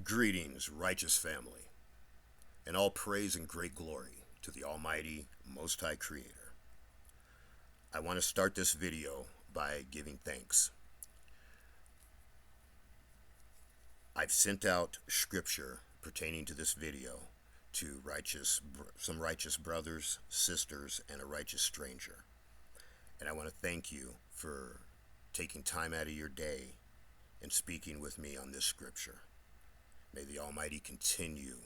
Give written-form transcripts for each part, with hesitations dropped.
Greetings, righteous family, and all praise and great glory to the Almighty, Most High Creator. I want to start this video by giving thanks. I've sent out scripture pertaining to this video to some righteous brothers, sisters, and a righteous stranger. And I want to thank you for taking time out of your day and speaking with me on this scripture. May the Almighty continue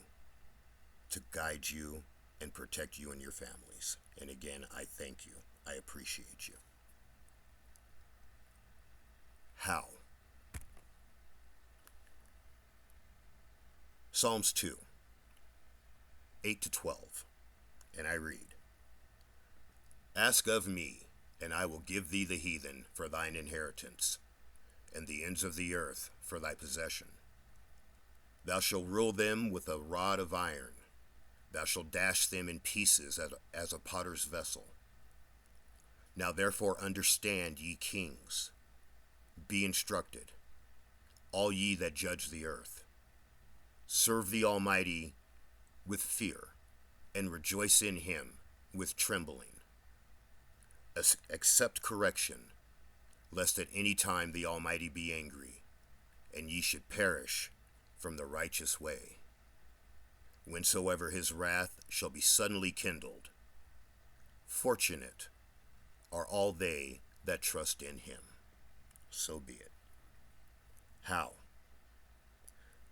to guide you and protect you and your families. And again, I thank you. I appreciate you. How? Psalms 2, 8-12. And I read, Ask of me, and I will give thee the heathen for thine inheritance, and the ends of the earth for thy possession. Thou shalt rule them with a rod of iron. Thou shalt dash them in pieces as a potter's vessel. Now therefore understand, ye kings. Be instructed, all ye that judge the earth. Serve the Almighty with fear, and rejoice in him with trembling. Accept correction, lest at any time the Almighty be angry, and ye should perish from the righteous way, whensoever his wrath shall be suddenly kindled. Fortunate are all they that trust in him. So be it. How?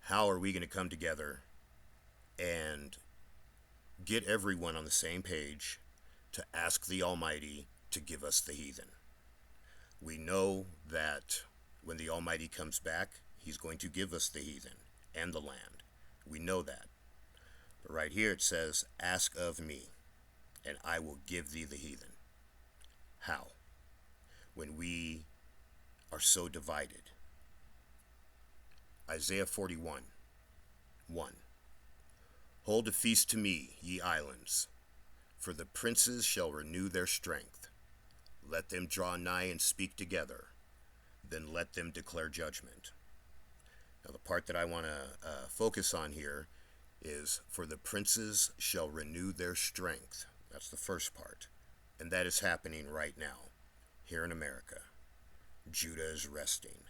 How are we going to come together and get everyone on the same page to ask the Almighty to give us the heathen? We know that when the Almighty comes back, he's going to give us the heathen and the land. We know that. But right here it says, ask of me, and I will give thee the heathen. How? When we are so divided. Isaiah 41, 1. Hold a feast to me, ye islands, for the princes shall renew their strength. Let them draw nigh and speak together, then let them declare judgment. Now the part that I want to focus on here is, for the princes shall renew their strength. That's the first part. And that is happening right now, here in America. Judah is resting.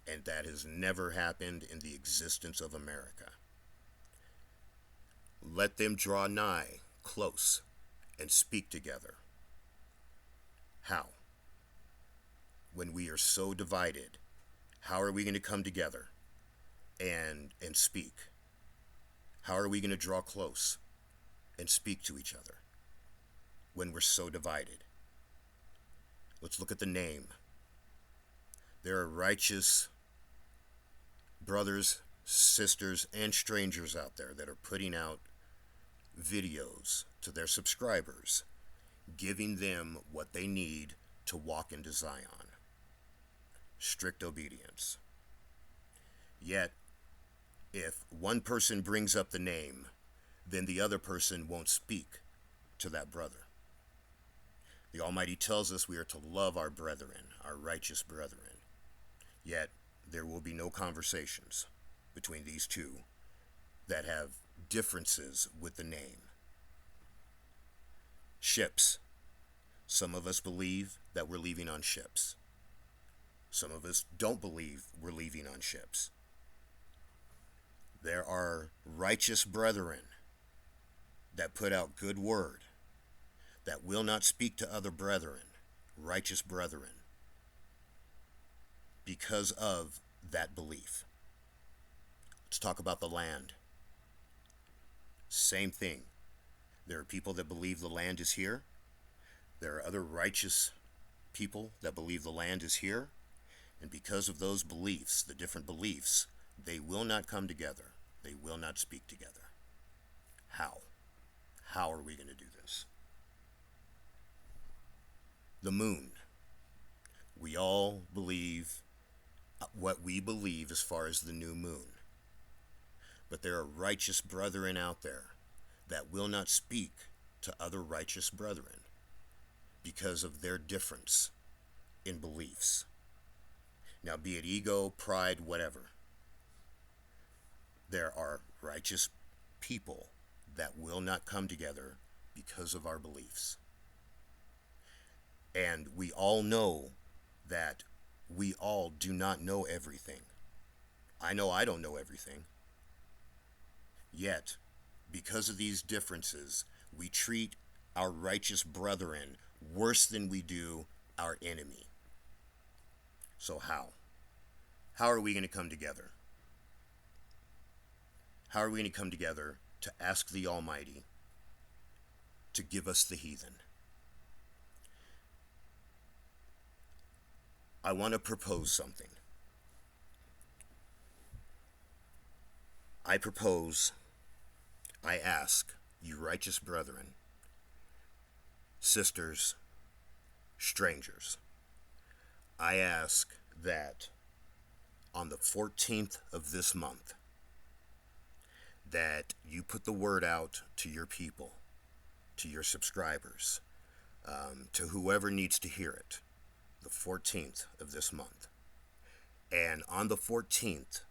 And that has never happened in the existence of America. Let them draw nigh, close, and speak together. How? When we are so divided, how are we going to come together and speak? How are we going to draw close and speak to each other when we're so divided? Let's look at the name. There are righteous brothers, sisters, and strangers out there that are putting out videos to their subscribers, giving them what they need to walk into Zion. Strict obedience. Yet, if one person brings up the name, then the other person won't speak to that brother. The Almighty tells us we are to love our brethren, our righteous brethren. Yet, there will be no conversations between these two that have differences with the name. Ships. Some of us believe that we're leaving on ships. Some of us don't believe we're leaving on ships. There are righteous brethren that put out good word, that will not speak to other brethren, righteous brethren, because of that belief. Let's talk about the land. Same thing. There are people that believe the land is here. There are other righteous people that believe the land is here. And because of those beliefs, the different beliefs, they will not come together. They will not speak together. How? How are we going to do this? The moon. We all believe what we believe as far as the new moon. But there are righteous brethren out there that will not speak to other righteous brethren because of their difference in beliefs. Now, be it ego, pride, whatever. there are righteous people that will not come together because of our beliefs. And we all know that we all do not know everything. I know I don't know everything. Yet, because of these differences, we treat our righteous brethren worse than we do our enemy. So how? How are we going to come together? How are we going to come together to ask the Almighty to give us the heathen? I want to propose something. I ask you righteous brethren, sisters, strangers, I ask that on the 14th of this month, that you put the word out to your people, to your subscribers, to whoever needs to hear it, the 14th of this month. And on the 14th,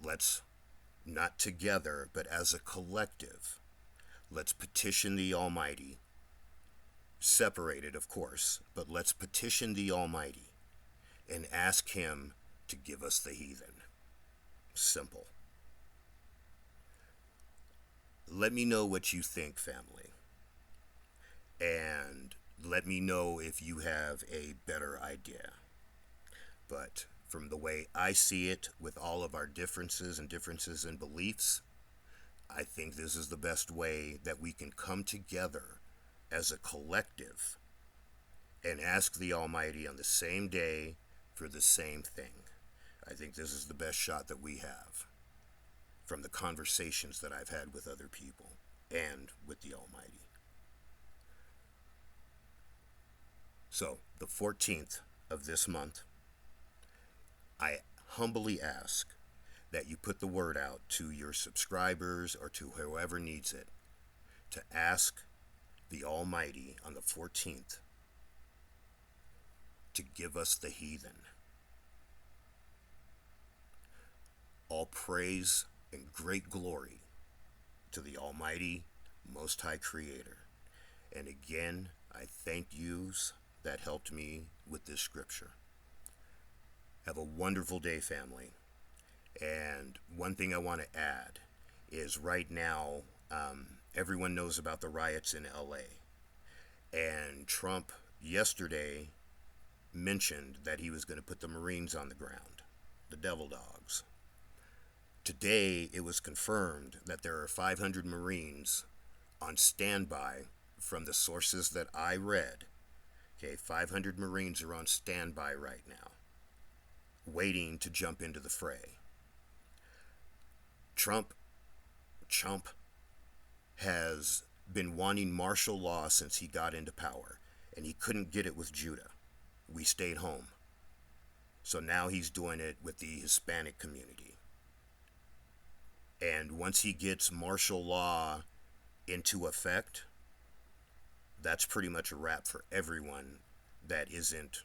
let's, not together, but as a collective, let's petition the Almighty, separated of course, but let's petition the Almighty and ask Him to give us the heathen. Simple. Let me know what you think, family. And let me know if you have a better idea. But from the way I see it, with all of our differences in beliefs, I think this is the best way that we can come together as a collective and ask the Almighty on the same day for the same thing. I think this is the best shot that we have from the conversations that I've had with other people and with the Almighty. So, the 14th of this month, I humbly ask that you put the word out to your subscribers or to whoever needs it to ask the Almighty on the 14th to give us the heathen. All praise and great glory to the Almighty, Most High Creator. And again, I thank yous that helped me with this scripture. Have a wonderful day, family. And one thing I want to add is right now, everyone knows about the riots in LA. And Trump yesterday mentioned that he was going to put the Marines on the ground, the devil dogs. Today, it was confirmed that there are 500 Marines on standby from the sources that I read. Okay, 500 Marines are on standby right now, waiting to jump into the fray. Trump has been wanting martial law since he got into power, and he couldn't get it with Judah. We stayed home. So now he's doing it with the Hispanic community. And once he gets martial law into effect, that's pretty much a wrap for everyone that isn't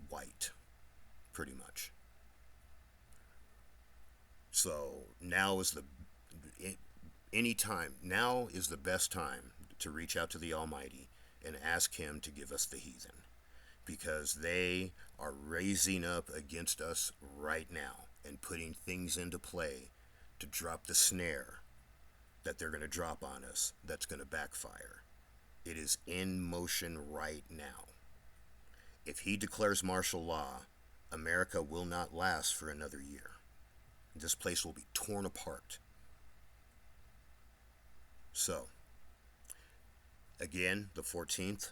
white, pretty much. So now is the best time to reach out to the Almighty and ask Him to give us the heathen, because they are raising up against us right now and putting things into play to drop the snare that they're going to drop on us that's going to backfire. It is in motion right now. If he declares martial law, America will not last for another year. This place will be torn apart. So, again, the 14th,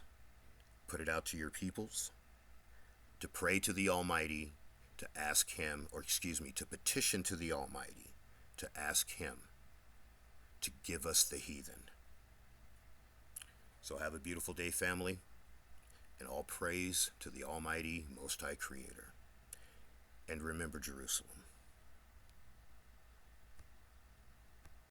put it out to your peoples to pray to the Almighty, to ask Him, to petition to the Almighty, to ask Him to give us the heathen. So have a beautiful day, family, and all praise to the Almighty, Most High Creator. And remember Jerusalem.